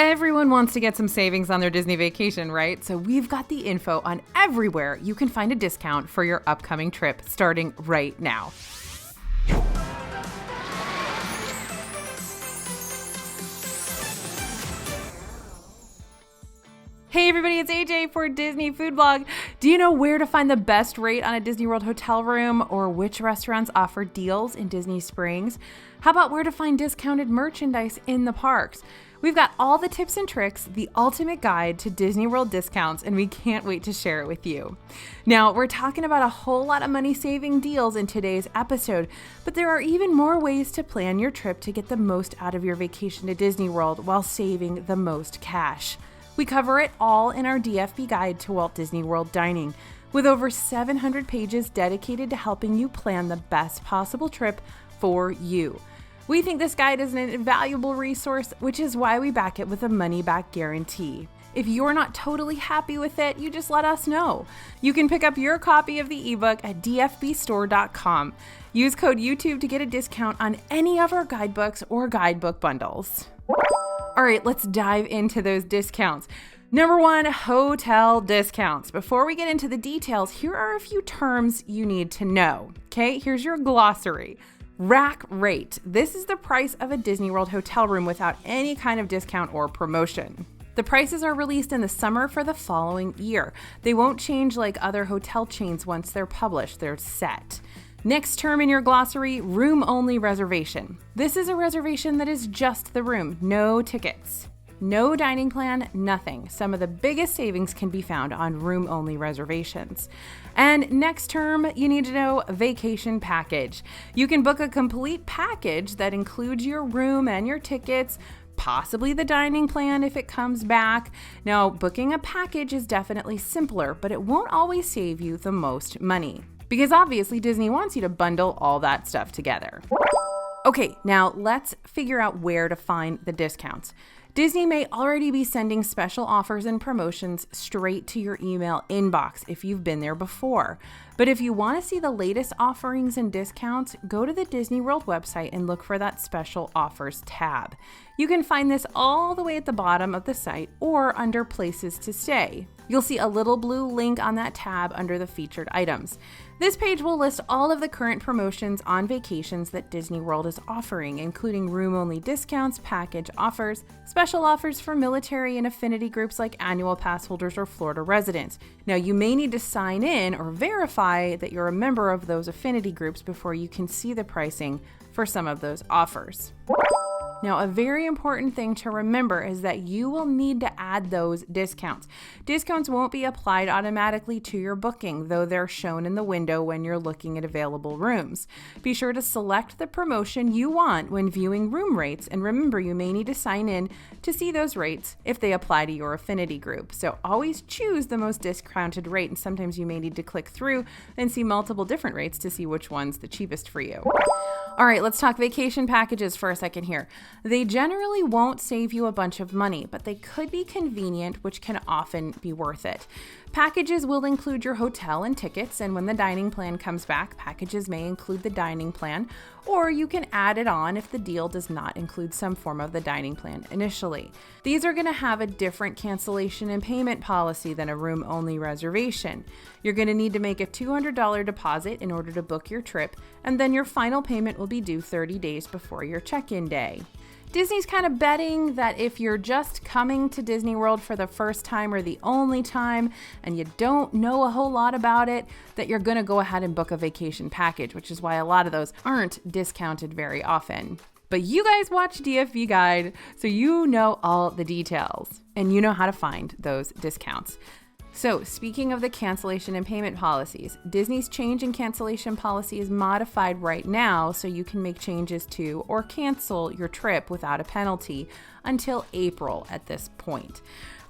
Everyone wants to get some savings on their Disney vacation, right? So we've got the info on everywhere you can find a discount for your upcoming trip starting right now. Hey everybody, it's AJ for Disney Food Blog. Do you know where to find the best rate on a Disney World hotel room or which restaurants offer deals in Disney Springs? How about where to find discounted merchandise in the parks? We've got all the tips and tricks, the ultimate guide to Disney World discounts, and we can't wait to share it with you. Now, we're talking about a whole lot of money-saving deals in today's episode, but there are even more ways to plan your trip to get the most out of your vacation to Disney World while saving the most cash. We cover it all in our DFB guide to Walt Disney World dining, with over 700 pages dedicated to helping you plan the best possible trip for you. We think this guide is an invaluable resource, which is why we back it with a money-back guarantee. If you're not totally happy with it, you just let us know. You can pick up your copy of the ebook at dfbstore.com. Use code YouTube to get a discount on any of our guidebooks or guidebook bundles. All right, let's dive into those discounts. Number one, hotel discounts. Before we get into the details, here are a few terms you need to know. Okay, here's your glossary. Rack rate. This is the price of a Disney World hotel room without any kind of discount or promotion. The prices are released in the summer for the following year. They won't change like other hotel chains once they're published. They're set. Next term in your glossary, room-only reservation. This is a reservation that is just the room, no tickets. No dining plan, nothing. Some of the biggest savings can be found on room-only reservations. And next term, you need to know vacation package. You can book a complete package that includes your room and your tickets, possibly the dining plan if it comes back. Now, booking a package is definitely simpler, but it won't always save you the most money. Because obviously Disney wants you to bundle all that stuff together. Okay, now let's figure out where to find the discounts. Disney may already be sending special offers and promotions straight to your email inbox if you've been there before. But if you want to see the latest offerings and discounts, go to the Disney World website and look for that special offers tab. You can find this all the way at the bottom of the site or under places to stay. You'll see a little blue link on that tab under the featured items. This page will list all of the current promotions on vacations that Disney World is offering, including room-only discounts, package offers, special offers for military and affinity groups like annual pass holders or Florida residents. Now, you may need to sign in or verify that you're a member of those affinity groups before you can see the pricing for some of those offers. Now, a very important thing to remember is that you will need to add those discounts. Discounts won't be applied automatically to your booking, though they're shown in the window when you're looking at available rooms. Be sure to select the promotion you want when viewing room rates, and remember you may need to sign in to see those rates if they apply to your affinity group. So always choose the most discounted rate, and sometimes you may need to click through and see multiple different rates to see which one's the cheapest for you. All right, let's talk vacation packages for a second here. They generally won't save you a bunch of money, but they could be convenient, which can often be worth it. Packages will include your hotel and tickets, and when the dining plan comes back, packages may include the dining plan, or you can add it on if the deal does not include some form of the dining plan initially. These are going to have a different cancellation and payment policy than a room-only reservation. You're going to need to make a $200 deposit in order to book your trip, and then your final payment will be due 30 days before your check-in day. Disney's kind of betting that if you're just coming to Disney World for the first time or the only time and you don't know a whole lot about it, that you're going to go ahead and book a vacation package, which is why a lot of those aren't discounted very often. But you guys watch DFB Guide, so you know all the details and you know how to find those discounts. So speaking of the cancellation and payment policies, Disney's change in cancellation policy is modified right now so you can make changes to or cancel your trip without a penalty until April at this point.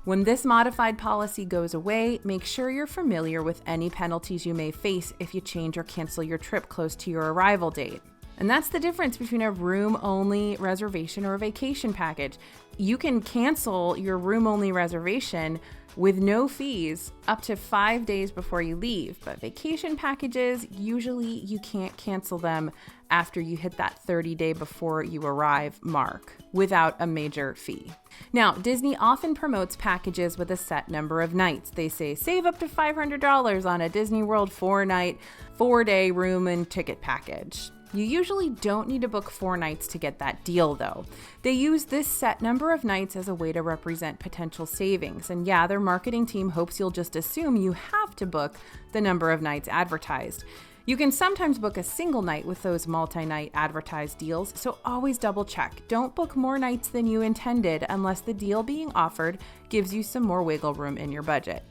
When this modified policy goes away, make sure you're familiar with any penalties you may face if you change or cancel your trip close to your arrival date. And that's the difference between a room-only reservation or a vacation package. You can cancel your room-only reservation with no fees up to 5 days before you leave. But vacation packages, usually you can't cancel them after you hit that 30-day before you arrive mark without a major fee. Now, Disney often promotes packages with a set number of nights. They say save up to $500 on a Disney World 4-night, 4-day room and ticket package. You usually don't need to book 4 nights to get that deal, though. They use this set number of nights as a way to represent potential savings. And yeah, their marketing team hopes you'll just assume you have to book the number of nights advertised. You can sometimes book a single night with those multi-night advertised deals, so always double check. Don't book more nights than you intended unless the deal being offered gives you some more wiggle room in your budget.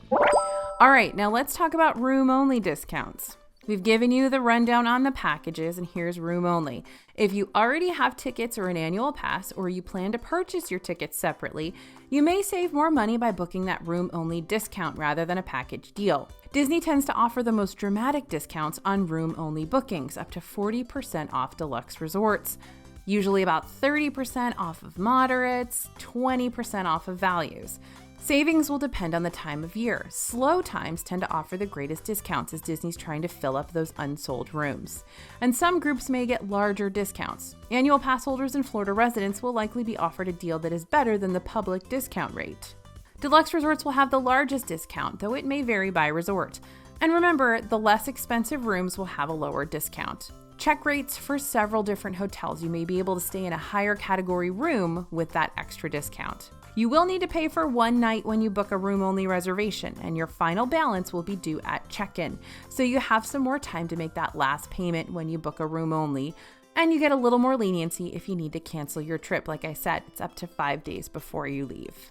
All right, now let's talk about room-only discounts. We've given you the rundown on the packages, and here's room only. If you already have tickets or an annual pass, or you plan to purchase your tickets separately, you may save more money by booking that room only discount rather than a package deal. Disney tends to offer the most dramatic discounts on room only bookings, up to 40% off deluxe resorts, usually about 30% off of moderates, 20% off of values. Savings will depend on the time of year. Slow times tend to offer the greatest discounts as Disney's trying to fill up those unsold rooms. And some groups may get larger discounts. Annual pass holders and Florida residents will likely be offered a deal that is better than the public discount rate. Deluxe resorts will have the largest discount, though it may vary by resort. And remember, the less expensive rooms will have a lower discount. Check rates for several different hotels. You may be able to stay in a higher category room with that extra discount. You will need to pay for 1 night when you book a room-only reservation, and your final balance will be due at check-in. So you have some more time to make that last payment when you book a room-only, and you get a little more leniency if you need to cancel your trip. Like I said, it's up to 5 days before you leave.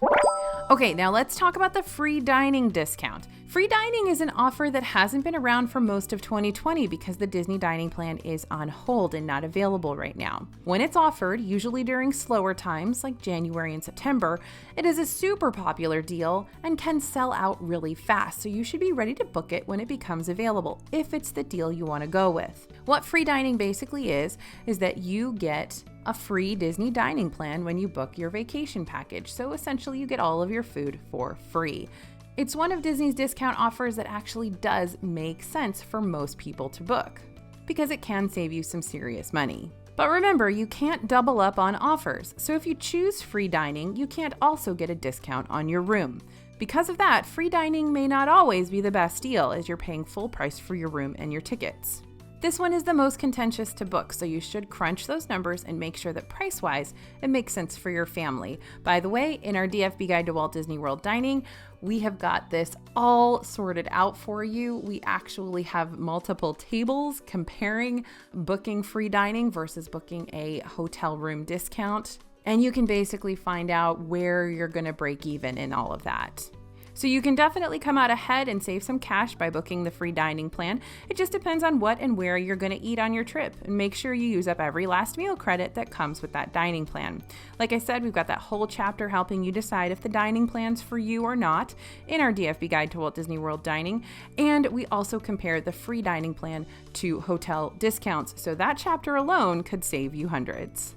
Okay, now let's talk about the free dining discount. Free dining is an offer that hasn't been around for most of 2020 because the Disney dining plan is on hold and not available right now. When it's offered, usually during slower times like January and September, it is a super popular deal and can sell out really fast, so you should be ready to book it when it becomes available, if it's the deal you want to go with. What free dining basically is that you get a free Disney dining plan when you book your vacation package. So essentially you get all of your food for free. It's one of Disney's discount offers that actually does make sense for most people to book because it can save you some serious money. But remember, you can't double up on offers. So if you choose free dining, you can't also get a discount on your room. Because of that, free dining may not always be the best deal as you're paying full price for your room and your tickets. This one is the most contentious to book, so you should crunch those numbers and make sure that price-wise it makes sense for your family. By the way, in our DFB Guide to Walt Disney World Dining, we have got this all sorted out for you. We actually have multiple tables comparing booking free dining versus booking a hotel room discount. And you can basically find out where you're going to break even in all of that. So you can definitely come out ahead and save some cash by booking the free dining plan. It just depends on what and where you're going to eat on your trip, and make sure you use up every last meal credit that comes with that dining plan. Like I said, we've got that whole chapter helping you decide if the dining plan's for you or not in our DFB Guide to Walt Disney World Dining, and we also compare the free dining plan to hotel discounts, so that chapter alone could save you hundreds.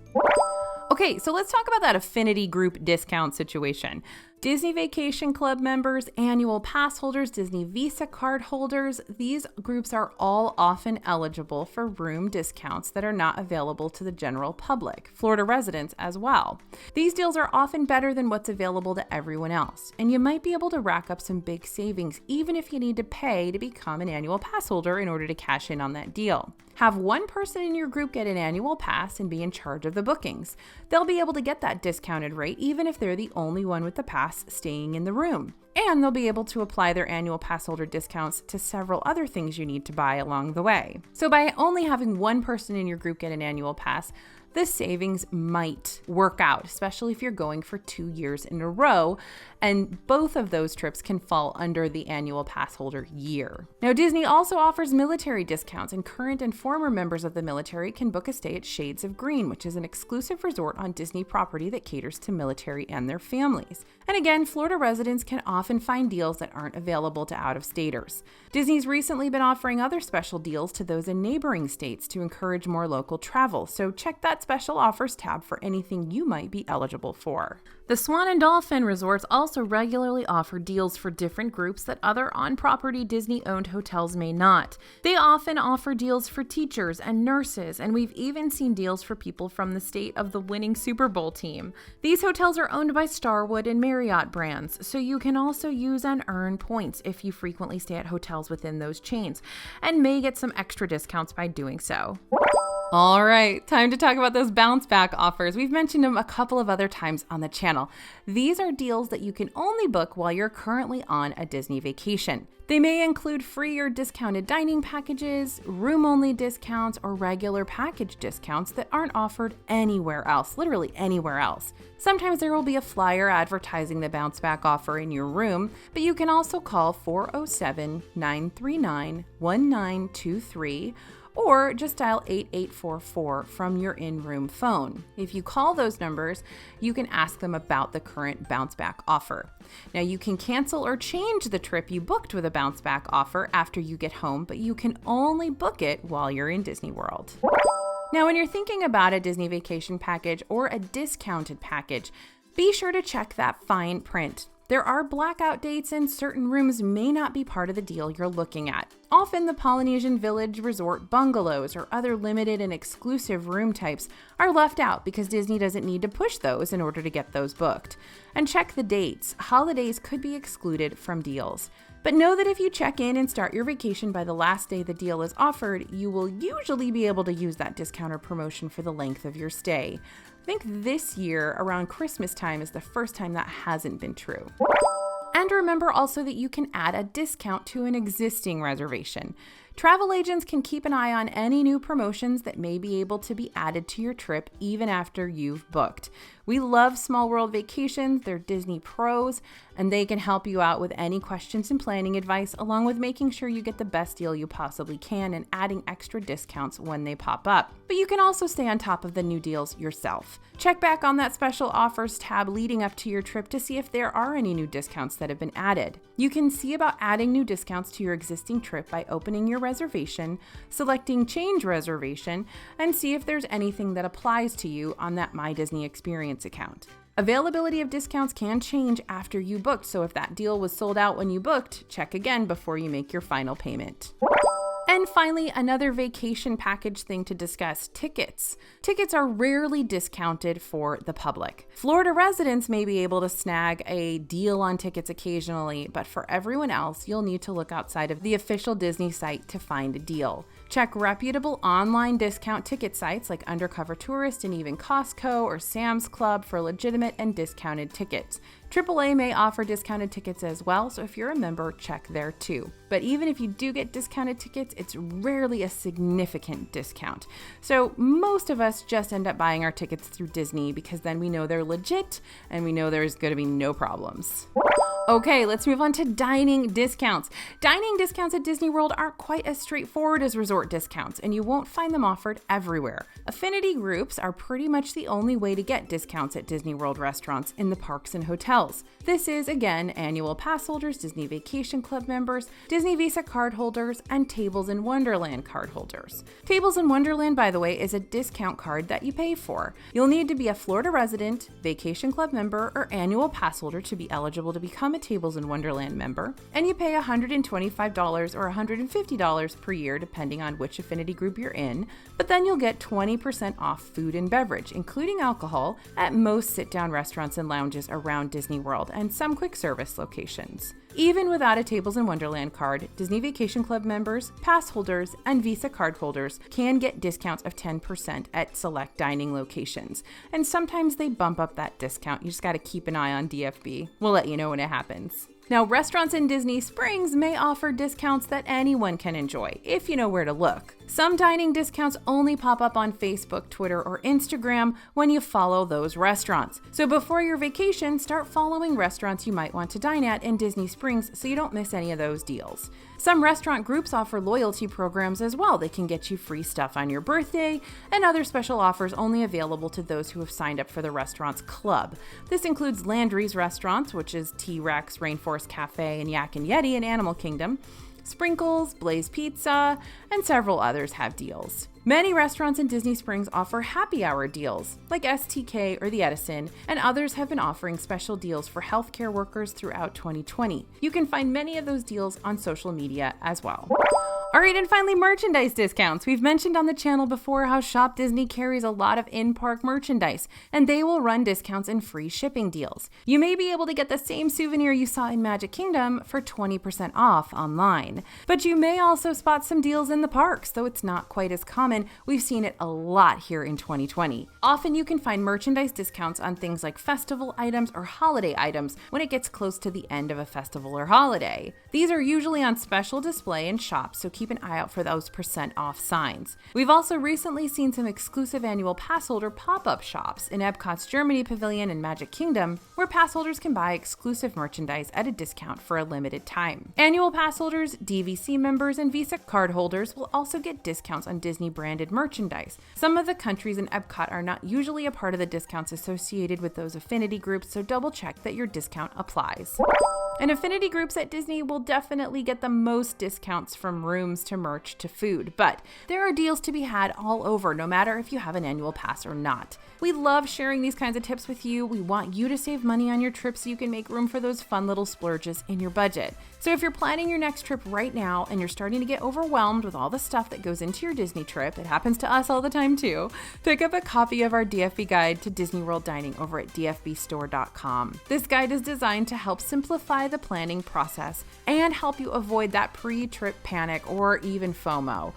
Okay, so let's talk about that Affinity group discount situation. Disney Vacation Club members, annual pass holders, Disney Visa card holders, these groups are all often eligible for room discounts that are not available to the general public, Florida residents as well. These deals are often better than what's available to everyone else, and you might be able to rack up some big savings even if you need to pay to become an annual pass holder in order to cash in on that deal. Have one person in your group get an annual pass and be in charge of the bookings. They'll be able to get that discounted rate even if they're the only one with the pass staying in the room. And they'll be able to apply their annual pass holder discounts to several other things you need to buy along the way. So by only having one person in your group get an annual pass, the savings might work out, especially if you're going for 2 years in a row, and both of those trips can fall under the annual pass holder year. Now, Disney also offers military discounts, and current and former members of the military can book a stay at Shades of Green, which is an exclusive resort on Disney property that caters to military and their families. And again, Florida residents can often find deals that aren't available to out-of-staters. Disney's recently been offering other special deals to those in neighboring states to encourage more local travel, so check that special offers tab for anything you might be eligible for. The Swan and Dolphin resorts also regularly offer deals for different groups that other on-property Disney-owned hotels may not. They often offer deals for teachers and nurses, and we've even seen deals for people from the state of the winning Super Bowl team. These hotels are owned by Starwood and Marriott brands, so you can also use and earn points if you frequently stay at hotels within those chains, and may get some extra discounts by doing so. All right, time to talk about those bounce-back offers. We've mentioned them a couple of other times on the channel. These are deals that you can only book while you're currently on a Disney vacation. They may include free or discounted dining packages, room-only discounts, or regular package discounts that aren't offered anywhere else, literally anywhere else. Sometimes there will be a flyer advertising the bounce-back offer in your room, but you can also call 407-939-1923 or just dial 8844 from your in-room phone. If you call those numbers, you can ask them about the current bounce-back offer. Now, you can cancel or change the trip you booked with a bounce-back offer after you get home, but you can only book it while you're in Disney World. Now, when you're thinking about a Disney vacation package or a discounted package, be sure to check that fine print. There are blackout dates and certain rooms may not be part of the deal you're looking at. Often the Polynesian Village Resort bungalows or other limited and exclusive room types are left out because Disney doesn't need to push those in order to get those booked. And check the dates. Holidays could be excluded from deals. But know that if you check in and start your vacation by the last day the deal is offered, you will usually be able to use that discount or promotion for the length of your stay. I think this year, around Christmas time, is the first time that hasn't been true. And remember also that you can add a discount to an existing reservation. Travel agents can keep an eye on any new promotions that may be able to be added to your trip even after you've booked. We love Small World Vacations, they're Disney pros, and they can help you out with any questions and planning advice, along with making sure you get the best deal you possibly can and adding extra discounts when they pop up. But you can also stay on top of the new deals yourself. Check back on that special offers tab leading up to your trip to see if there are any new discounts that have been added. You can see about adding new discounts to your existing trip by opening your reservation, selecting change reservation, and see if there's anything that applies to you on that My Disney Experience account. Availability of discounts can change after you booked, so if that deal was sold out when you booked, check again before you make your final payment. And finally, another vacation package thing to discuss, tickets. Tickets are rarely discounted for the public. Florida residents may be able to snag a deal on tickets occasionally, but for everyone else, you'll need to look outside of the official Disney site to find a deal. Check reputable online discount ticket sites like Undercover Tourist and even Costco or Sam's Club for legitimate and discounted tickets. AAA may offer discounted tickets as well, so if you're a member, check there too. But even if you do get discounted tickets, it's rarely a significant discount. So most of us just end up buying our tickets through Disney because then we know they're legit and we know there's going to be no problems. Okay, let's move on to dining discounts. Dining discounts at Disney World aren't quite as straightforward as resort discounts, and you won't find them offered everywhere. Affinity groups are pretty much the only way to get discounts at Disney World restaurants in the parks and hotels. This is, again, annual Passholders, Disney Vacation Club members, Disney Visa cardholders, and Tables in Wonderland cardholders. Tables in Wonderland, by the way, is a discount card that you pay for. You'll need to be a Florida resident, Vacation Club member, or annual Passholder to be eligible to become a Tables in Wonderland member, and you pay $125 or $150 per year depending on which affinity group you're in, but then you'll get 20% off food and beverage, including alcohol, at most sit-down restaurants and lounges around Disney World and some quick service locations. Even without a Tables in Wonderland card, Disney Vacation Club members, pass holders, and Visa card holders can get discounts of 10% at select dining locations. And sometimes they bump up that discount. You just got to keep an eye on DFB. We'll let you know when it happens. Now, restaurants in Disney Springs may offer discounts that anyone can enjoy, if you know where to look. Some dining discounts only pop up on Facebook, Twitter, or Instagram when you follow those restaurants. So before your vacation, start following restaurants you might want to dine at in Disney Springs so you don't miss any of those deals. Some restaurant groups offer loyalty programs as well. They can get you free stuff on your birthday and other special offers only available to those who have signed up for the restaurant's club. This includes Landry's Restaurants, which is T-Rex, Rainforest Cafe, and Yak and Yeti in Animal Kingdom. Sprinkles, Blaze Pizza, and several others have deals. Many restaurants in Disney Springs offer happy hour deals, like STK or the Edison, and others have been offering special deals for healthcare workers throughout 2020. You can find many of those deals on social media as well. All right, and finally, merchandise discounts. We've mentioned on the channel before how Shop Disney carries a lot of in-park merchandise, and they will run discounts and free shipping deals. You may be able to get the same souvenir you saw in Magic Kingdom for 20% off online. But you may also spot some deals in the parks, though it's not quite as common. We've seen it a lot here in 2020. Often you can find merchandise discounts on things like festival items or holiday items when it gets close to the end of a festival or holiday. These are usually on special display in shops, so keep an eye out for those % off signs. We've also recently seen some exclusive annual pass holder pop-up shops in Epcot's Germany Pavilion and Magic Kingdom, where pass holders can buy exclusive merchandise at a discount for a limited time. Annual pass holders, DVC members, and Visa card holders will also get discounts on Disney branded merchandise. Some of the countries in Epcot are not usually a part of the discounts associated with those affinity groups, so double check that your discount applies. And affinity groups at Disney will definitely get the most discounts, from rooms to merch to food, but there are deals to be had all over, no matter if you have an annual pass or not. We love sharing these kinds of tips with you. We want you to save money on your trip so you can make room for those fun little splurges in your budget. So if you're planning your next trip right now and you're starting to get overwhelmed with all the stuff that goes into your Disney trip, it happens to us all the time too, pick up a copy of our DFB guide to Disney World dining over at dfbstore.com. This guide is designed to help simplify the planning process and help you avoid that pre-trip panic or even FOMO.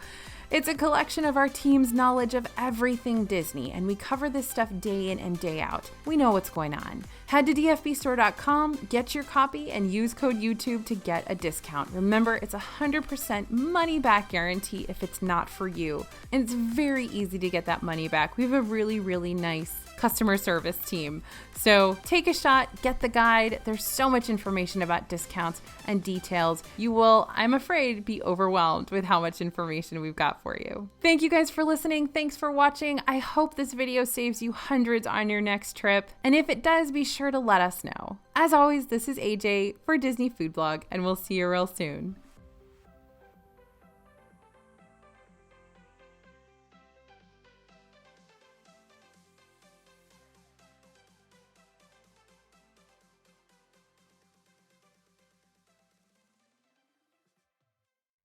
It's a collection of our team's knowledge of everything Disney, and we cover this stuff day in and day out. We know what's going on. Head to dfbstore.com, get your copy, and use code YouTube to get a discount. Remember, it's 100% money back guarantee if it's not for you. And it's very easy to get that money back. We have a really, really nice customer service team. So take a shot, get the guide. There's so much information about discounts and details. You will, I'm afraid, be overwhelmed with how much information we've got for you. Thank you guys for listening. Thanks for watching. I hope this video saves you hundreds on your next trip. And if it does, be sure to let us know. As always, this is AJ for Disney Food Blog, and we'll see you real soon.